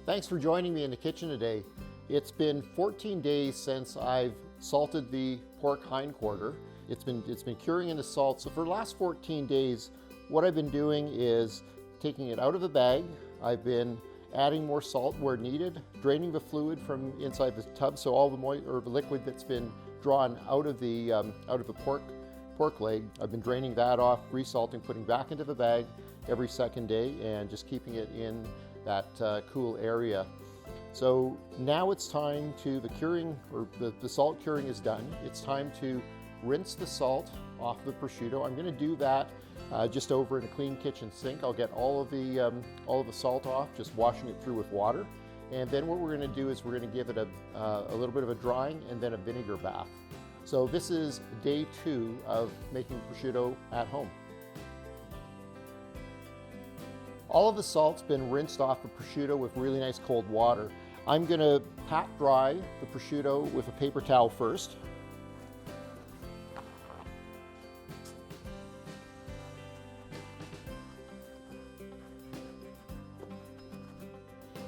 Thanks for joining me in the kitchen today. It's been 14 days since I've salted the pork hindquarter. It's been curing in the salt. So for the last 14 days, what I've been doing is taking it out of the bag. I've been adding more salt where needed, draining the fluid from inside the tub, so all the liquid that's been drawn out of the pork leg, I've been draining that off, resalting, putting back into the bag every second day, and just keeping it in that cool area. So now it's time to, the salt curing is done. It's time to rinse the salt off the prosciutto. I'm going to do that just over in a clean kitchen sink. I'll get all of the salt off, just washing it through with water. And then what we're going to do is we're going to give it a little bit of a drying and then a vinegar bath. So this is day 2 of making prosciutto at home. All of the salt's been rinsed off the prosciutto with really nice cold water. I'm going to pat dry the prosciutto with a paper towel first.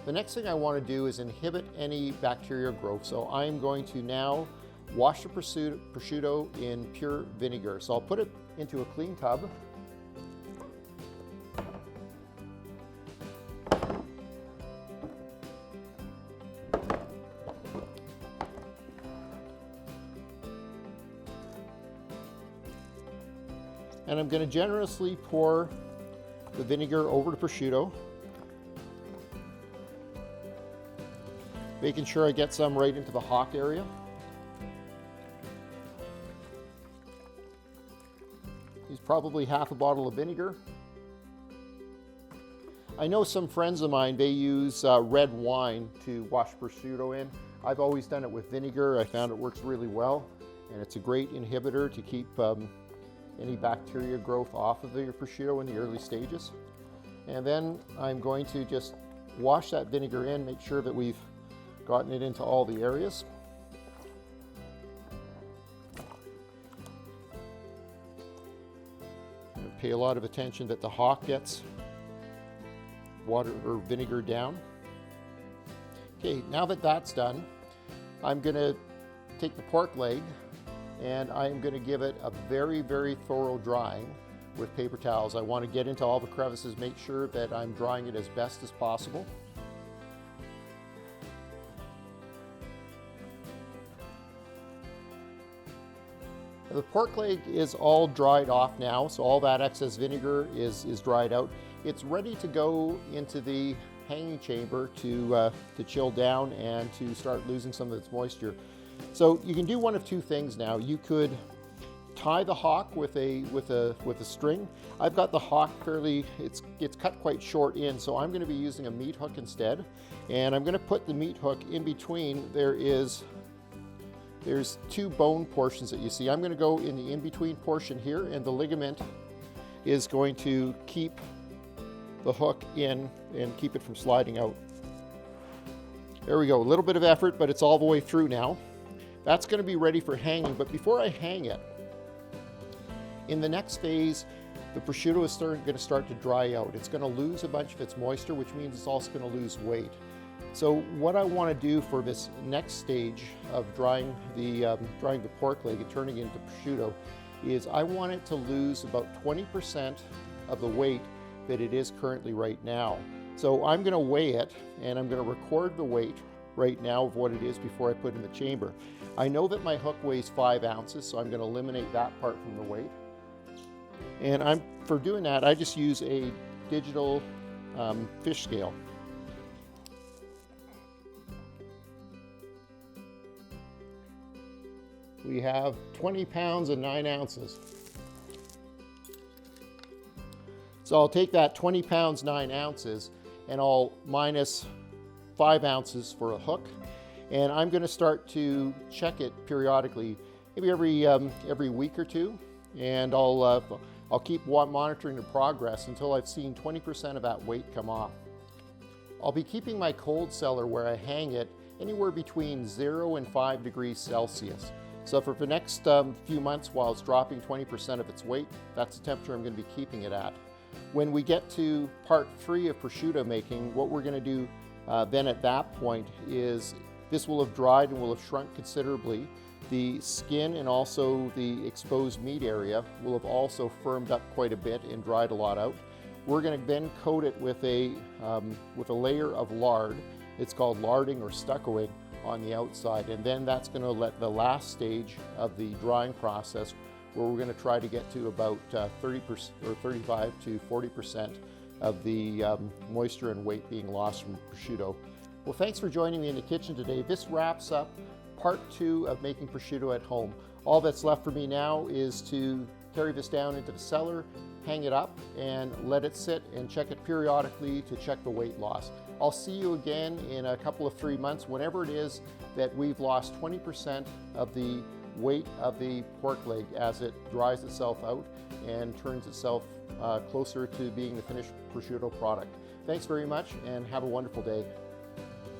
The next thing I want to do is inhibit any bacterial growth. So I'm going to now wash the prosciutto in pure vinegar. So I'll put it into a clean tub. And I'm going to generously pour the vinegar over the prosciutto, making sure I get some right into the hock area. Use probably half a bottle of vinegar. I know some friends of mine, they use red wine to wash prosciutto in. I've always done it with vinegar. I found it works really well, and it's a great inhibitor to keep any bacteria growth off of your prosciutto in the early stages. And then I'm going to just wash that vinegar in, make sure that we've gotten it into all the areas. And pay a lot of attention that the hock gets water or vinegar down. Okay, now that that's done, I'm going to take the pork leg and I'm going to give it a very, very thorough drying with paper towels. I want to get into all the crevices, make sure that I'm drying it as best as possible. The pork leg is all dried off now, so all that excess vinegar is dried out. It's ready to go into the hanging chamber to chill down and to start losing some of its moisture. So you can do one of two things now. You could tie the hock with a string. I've got the hock it's cut quite short in, so I'm going to be using a meat hook instead. And I'm going to put the meat hook in between. There's 2 bone portions that you see. I'm going to go in the in-between portion here, and the ligament is going to keep the hook in and keep it from sliding out. There we go. A little bit of effort, but it's all the way through now. That's going to be ready for hanging, but before I hang it, in the next phase, the prosciutto is going to start to dry out. It's going to lose a bunch of its moisture, which means it's also going to lose weight. So what I want to do for this next stage of drying the pork leg and turning it into prosciutto is I want it to lose about 20% of the weight that it is currently right now. So I'm going to weigh it, and I'm going to record the weight right now of what it is before I put it in the chamber. I know that my hook weighs 5 ounces, so I'm going to eliminate that part from the weight. And for doing that, I just use a digital fish scale. We have 20 pounds and 9 ounces. So I'll take that 20 pounds, 9 ounces, and I'll minus 5 ounces for a hook. And I'm going to start to check it periodically, maybe every week or two. And I'll keep monitoring the progress until I've seen 20% of that weight come off. I'll be keeping my cold cellar where I hang it anywhere between 0 and 5 degrees Celsius. So for the next few months, while it's dropping 20% of its weight, that's the temperature I'm going to be keeping it at. When we get to part 3 of prosciutto making, what we're going to do then at that point is this will have dried and will have shrunk considerably. The skin and also the exposed meat area will have also firmed up quite a bit and dried a lot out. We're going to then coat it with a layer of lard. It's called larding or stuccoing on the outside, and then that's going to let the last stage of the drying process, where we're going to try to get to about 30% or 35 to 40% of the moisture and weight being lost from prosciutto. Well, thanks for joining me in the kitchen today. This wraps up part 2 of making prosciutto at home. All that's left for me now is to carry this down into the cellar, hang it up, and let it sit and check it periodically to check the weight loss. I'll see you again in a couple of 3 months, whenever it is that we've lost 20% of the weight of the pork leg as it dries itself out and turns itself closer to being the finished prosciutto product. Thanks very much and have a wonderful day.